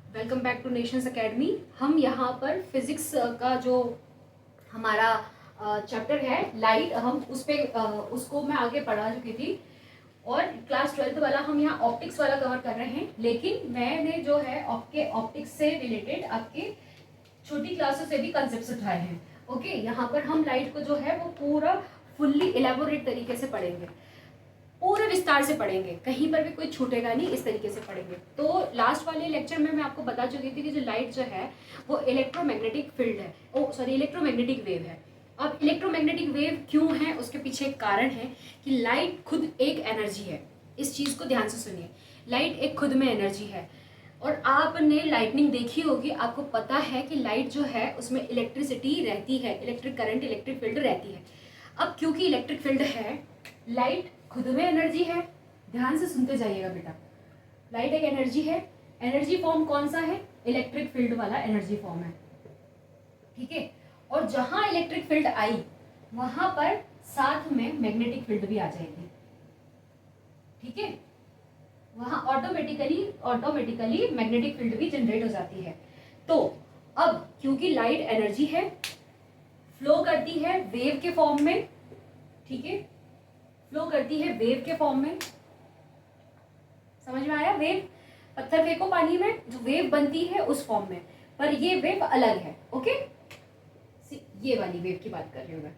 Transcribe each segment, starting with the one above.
Welcome back two nations academy. हम यहाँ पर फिजिक्स का जो हमारा चैप्टर है लाइट, हम उस पे उसको मैं आगे पढ़ा चुकी थी और क्लास 12th वाला हम यहाँ ऑप्टिक्स वाला कवर कर रहे हैं। लेकिन मैंने जो है आपके ऑप्टिक्स से रिलेटेड आपके छोटी क्लासों से भी कंसेप्ट उठाए हैं। ओके, यहाँ पर हम लाइट को जो है वो पूरा फुल्ली इलेबोरेट तरीके से पढ़ेंगे, पूरे विस्तार से पढ़ेंगे, कहीं पर भी कोई छूटेगा नहीं, इस तरीके से पढ़ेंगे। तो लास्ट वाले लेक्चर में मैं आपको बता चुकी थी कि जो लाइट जो है वो इलेक्ट्रोमैग्नेटिक फील्ड है, इलेक्ट्रोमैग्नेटिक वेव है। अब इलेक्ट्रोमैग्नेटिक वेव क्यों है, उसके पीछे एक कारण है कि लाइट खुद एक एनर्जी है। इस चीज़ को ध्यान से सुनिए, लाइट एक खुद में एनर्जी है। और आपने लाइटनिंग देखी होगी, आपको पता है कि लाइट जो है उसमें इलेक्ट्रिसिटी रहती है, इलेक्ट्रिक करंट, इलेक्ट्रिक फील्ड रहती है। अब क्योंकि इलेक्ट्रिक फील्ड है, लाइट खुद में एनर्जी है। ध्यान से सुनते जाइएगा बेटा, लाइट एक एनर्जी है। एनर्जी फॉर्म कौन सा है? इलेक्ट्रिक फील्ड वाला एनर्जी फॉर्म है, ठीक है। और जहां इलेक्ट्रिक फील्ड आई वहां पर साथ में मैग्नेटिक फील्ड भी आ जाएगी, ठीक है। वहां ऑटोमेटिकली मैग्नेटिक फील्ड भी जनरेट हो जाती है। तो अब क्योंकि लाइट एनर्जी है, फ्लो करती है वेव के फॉर्म में, ठीक है, फ्लो करती है वेव के फॉर्म में। समझ में आया? वेव, पत्थर फेंको पानी में, जो वेव बनती है उस फॉर्म में, पर ये वेव अलग है। ओके, ये वाली वेव की बात कर रही हूँ मैं,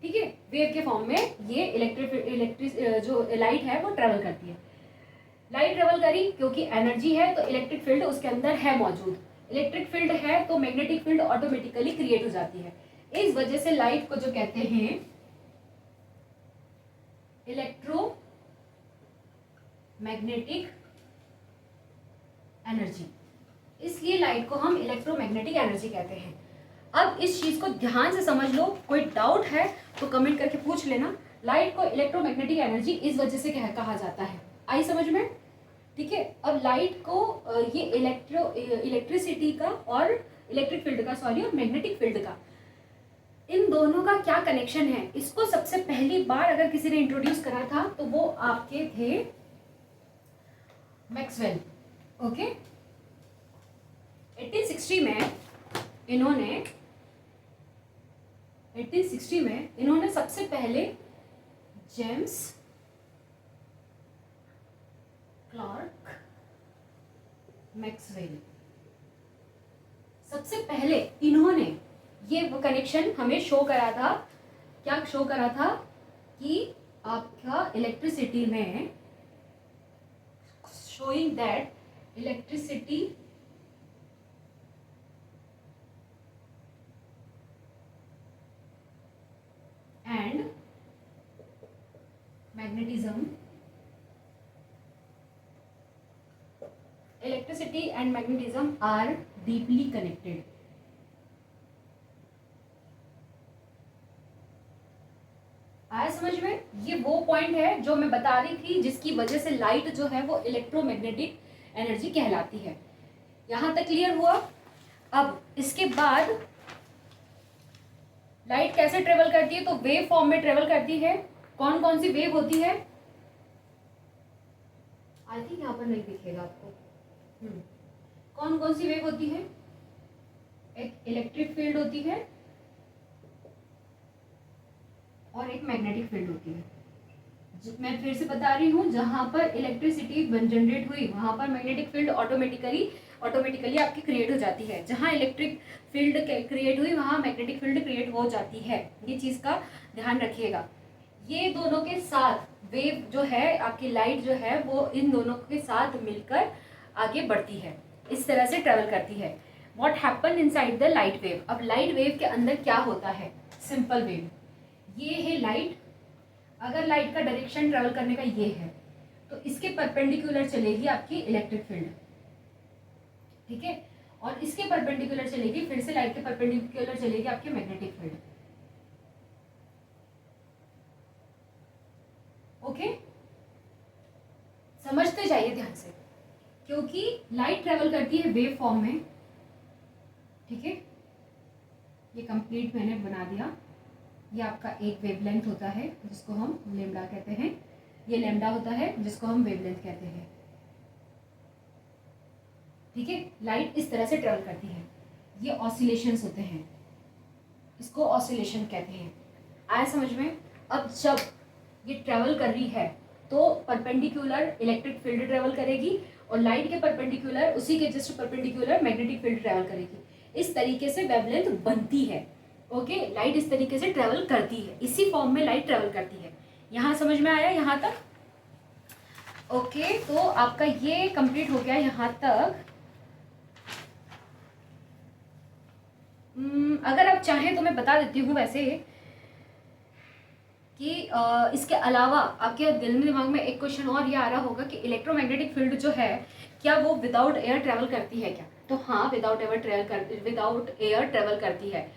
ठीक है। वेव के फॉर्म में ये इलेक्ट्रिक जो लाइट है वो ट्रेवल करती है। लाइट ट्रेवल करी क्योंकि एनर्जी है, तो इलेक्ट्रिक फील्ड उसके अंदर है मौजूद। इलेक्ट्रिक फील्ड है तो मैग्नेटिक फील्ड ऑटोमेटिकली क्रिएट हो जाती है। इस वजह से लाइट को जो कहते हैं इलेक्ट्रोमैग्नेटिक एनर्जी, इसलिए लाइट को हम इलेक्ट्रोमैग्नेटिक एनर्जी कहते हैं। अब इस चीज को ध्यान से समझ लो, कोई डाउट है तो कमेंट करके पूछ लेना। लाइट को इलेक्ट्रोमैग्नेटिक एनर्जी इस वजह से कहा जाता है, आई समझ में? ठीक है। अब लाइट को ये इलेक्ट्रिसिटी का और इलेक्ट्रिक फील्ड का, सॉरी, और मैग्नेटिक फील्ड का, इन दोनों का क्या कनेक्शन है, इसको सबसे पहली बार अगर किसी ने इंट्रोड्यूस करा था तो वो आपके थे मैक्सवेल। ओके, 1860 में इन्होंने सबसे पहले जेम्स क्लार्क मैक्सवेल, सबसे पहले इन्होंने ये वो कनेक्शन हमें शो करा था। क्या शो करा था? कि आपका इलेक्ट्रिसिटी में, showing that electricity and magnetism, electricity and magnetism are deeply connected. आया समझ में? ये वो पॉइंट है जो मैं बता रही थी, जिसकी वजह से लाइट जो है वो इलेक्ट्रोमैग्नेटिक एनर्जी कहलाती है। यहां तक क्लियर हुआ? अब इसके बाद लाइट कैसे ट्रेवल करती है? तो वेव फॉर्म में ट्रेवल करती है। कौन कौन सी वेव होती है? आई थिंक यहाँ पर नहीं दिखेगा आपको। कौन कौन सी वेव होती है? एक इलेक्ट्रिक फील्ड होती है और एक मैग्नेटिक फील्ड होती है। मैं फिर से बता रही हूँ, जहां पर इलेक्ट्रिसिटी जनरेट हुई वहां पर मैग्नेटिक फील्ड ऑटोमेटिकली आपकी क्रिएट हो जाती है। जहां इलेक्ट्रिक फील्ड क्रिएट हुई वहां मैग्नेटिक फील्ड क्रिएट हो जाती है। ये चीज का ध्यान रखिएगा। ये दोनों के साथ वेव जो है, आपकी लाइट जो है वो इन दोनों के साथ मिलकर आगे बढ़ती है, इस तरह से ट्रेवल करती है। What happen inside the light wave? अब लाइट वेव के अंदर क्या होता है? सिंपल वेव, ये है लाइट। अगर लाइट का डायरेक्शन ट्रेवल करने का ये है तो इसके परपेंडिकुलर चलेगी आपकी इलेक्ट्रिक फील्ड, ठीक है, और इसके परपेंडिकुलर चलेगी, फिर से लाइट के परपेंडिकुलर चलेगी आपकी मैग्नेटिक फील्ड। ओके, समझते जाइए ध्यान से, क्योंकि लाइट ट्रेवल करती है वेव फॉर्म में, ठीक है। ये कंप्लीट मैंने बना दिया। ये आपका एक वेवलेंथ होता है जिसको हम लेम्डा कहते हैं, ये लैम्डा होता है जिसको हम वेवलेंथ कहते हैं। ठीक है, लाइट इस तरह से ट्रेवल करती है, ये ऑसिलेशंस होते हैं, इसको ऑसिलेशन कहते हैं। आया समझ में? अब जब ये ट्रेवल कर रही है तो परपेंडिकुलर इलेक्ट्रिक फील्ड ट्रेवल करेगी और लाइट के परपेंडिकुलर, उसी के just perpendicular magnetic field travel करेगी। इस तरीके से वेवलेंथ बनती है। ओके, लाइट इस तरीके से ट्रेवल करती है, इसी फॉर्म में लाइट ट्रेवल करती है। यहाँ समझ में आया यहाँ तक? ओके, तो आपका ये कंप्लीट हो गया यहाँ तक। अगर आप चाहें तो मैं बता देती हूँ वैसे कि इसके अलावा आपके दिल में दिमाग में एक क्वेश्चन और ये आ रहा होगा कि इलेक्ट्रोमैग्नेटिक फील्ड जो है क्या वो विदाउट एयर ट्रेवल करती है क्या? तो हाँ, विदाउट एयर ट्रेवल करती है।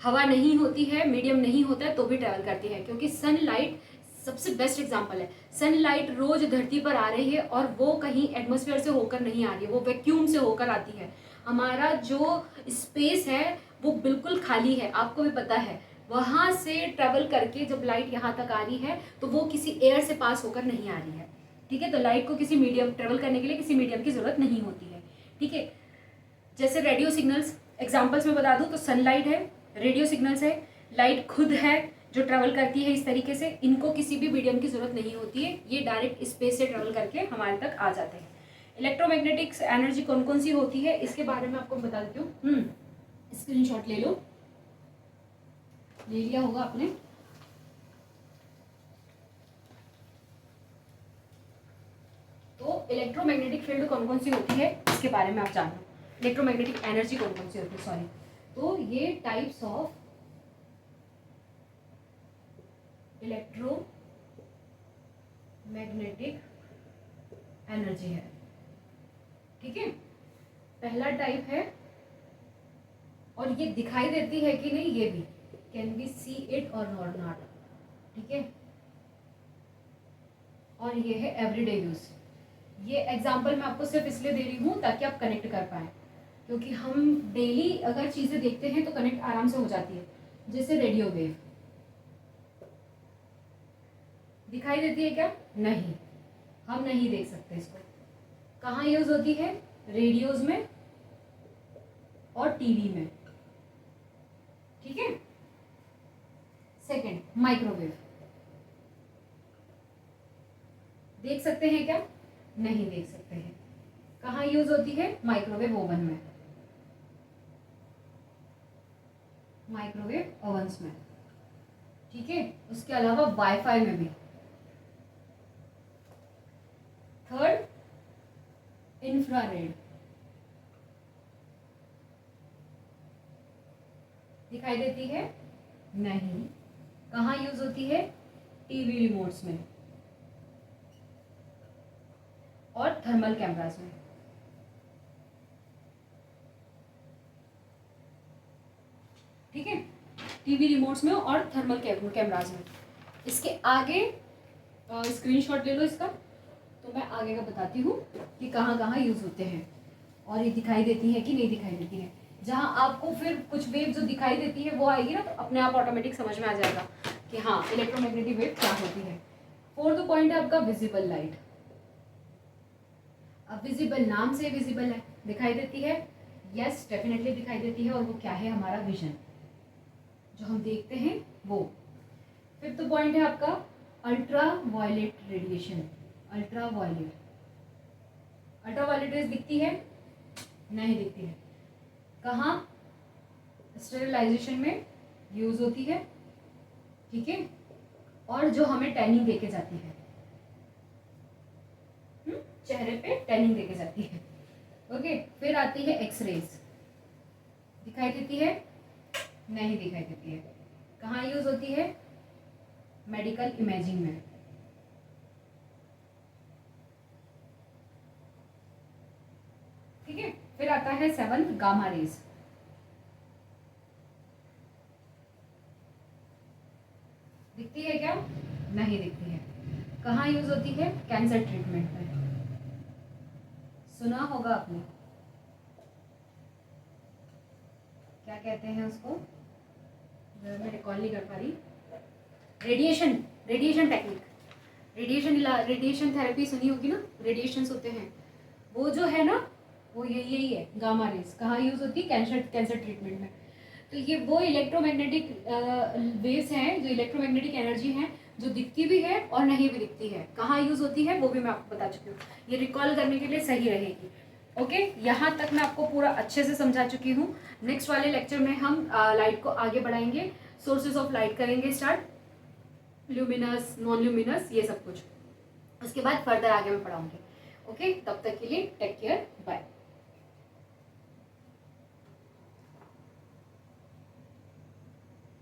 हवा नहीं होती है, मीडियम नहीं होता है तो भी ट्रेवल करती है, क्योंकि सनलाइट सबसे बेस्ट एग्जांपल है। सनलाइट रोज धरती पर आ रही है और वो कहीं एटमॉस्फेयर से होकर नहीं आ रही है, वो वैक्यूम से होकर आती है। हमारा जो स्पेस है वो बिल्कुल खाली है, आपको भी पता है। वहां से ट्रेवल करके जब लाइट यहाँ तक आ रही है तो वो किसी एयर से पास होकर नहीं आ रही है। ठीक है, तो लाइट को किसी मीडियम ट्रेवल करने के लिए किसी मीडियम की जरूरत नहीं होती है। ठीक है, जैसे रेडियो सिग्नल्स, एग्जाम्पल्स में बता दूं तो सनलाइट है, रेडियो सिग्नल्स है, लाइट खुद है जो ट्रेवल करती है इस तरीके से। इनको किसी भी मीडियम की जरूरत नहीं होती है, ये डायरेक्ट स्पेस से ट्रेवल करके हमारे तक आ जाते हैं। इलेक्ट्रोमैग्नेटिक्स एनर्जी कौन कौन सी होती है इसके बारे में आपको बता देती हूँ। स्क्रीनशॉट ले लो, ले लिया होगा आपने। तो इलेक्ट्रोमैग्नेटिक फील्ड कौन कौन सी होती है इसके बारे में आप जान लो। इलेक्ट्रोमैग्नेटिक एनर्जी कौन कौन सी होती है, सॉरी। तो ये टाइप्स ऑफ इलेक्ट्रोमैग्नेटिक एनर्जी है। ठीक है, पहला टाइप है, और ये दिखाई देती है कि नहीं ये भी, कैन बी सी इट और नॉट। ठीक है, और ये है एवरीडे यूज। ये एग्जांपल मैं आपको सिर्फ इसलिए दे रही हूँ ताकि आप कनेक्ट कर पाए, क्योंकि हम डेली अगर चीजें देखते हैं तो कनेक्ट आराम से हो जाती है। जैसे रेडियो वेव दिखाई देती है क्या? नहीं, हम नहीं देख सकते इसको। कहाँ यूज होती है? रेडियोज में और टीवी में। ठीक है, सेकंड, माइक्रोवेव देख सकते हैं क्या? नहीं देख सकते हैं। कहाँ यूज होती है? माइक्रोवेव ओवन में, माइक्रोवेव ओवंस में। ठीक है, उसके अलावा वाईफाई में भी। थर्ड, इंफ्रारेड दिखाई देती है? नहीं। कहाँ यूज होती है? टीवी रिमोट्स में और थर्मल कैमरास में। ठीक है, टीवी रिमोट्स में और थर्मल कैमरास में। इसके आगे स्क्रीनशॉट ले लो इसका, तो मैं आगे का बताती हूँ कि कहाँ कहाँ यूज होते हैं और ये दिखाई देती है कि नहीं दिखाई देती है। जहाँ आपको फिर कुछ वेव जो दिखाई देती है वो आएगी ना, तो अपने आप ऑटोमेटिक समझ में आ जाएगा कि हाँ इलेक्ट्रोमैग्नेटिक वेव क्या होती है। फोर्थ पॉइंट है आपका विजिबल लाइट। अब विजिबल, नाम से विजिबल है, दिखाई देती है। यस, डेफिनेटली दिखाई देती है, और वो क्या है? हमारा विजन, जो हम देखते हैं वो। फिफ्थ पॉइंट है आपका ultraviolet radiation. Ultraviolet rays दिखती है? नहीं दिखती है। कहाँ? स्टेरिलाइजेशन में यूज होती है। ठीक है, और जो हमें टैनिंग देके जाती है, चेहरे पे टैनिंग देके जाती है। ओके, फिर आती है एक्सरेज। दिखाई देती है? नहीं दिखाई देती है। कहाँ यूज होती है? मेडिकल इमेजिंग में। ठीक है, फिर आता है 7 गामा रेज। दिखती है क्या? नहीं दिखती है। कहाँ यूज होती है? कैंसर ट्रीटमेंट में। सुना होगा आपने, क्या कहते हैं उसको, मैं रिकॉल नहीं कर पा रही। रेडिएशन टेक्निक, रेडिएशन थेरेपी सुनी होगी ना। रेडिएशंस होते हैं वो जो है ना, वो यही है गामा रेज। कहाँ यूज़ होती है? कैंसर ट्रीटमेंट में। तो ये वो इलेक्ट्रोमैग्नेटिक वेव्स हैं, जो इलेक्ट्रोमैग्नेटिक एनर्जी हैं, जो दिखती भी है और नहीं भी दिखती है। कहाँ यूज़ होती है वो भी मैं आपको बता चुकी हूँ, ये रिकॉल करने के लिए सही रहेगी। ओके, यहाँ तक मैं आपको पूरा अच्छे से समझा चुकी हूँ। नेक्स्ट वाले लेक्चर में हम लाइट को आगे बढ़ाएंगे, सोर्सेज ऑफ लाइट करेंगे स्टार्ट, ल्यूमिनस, नॉन ल्यूमिनस, ये सब कुछ। उसके बाद फर्दर आगे मैं पढ़ाऊंगी। ओके, तब तक के लिए टेक केयर, बाय।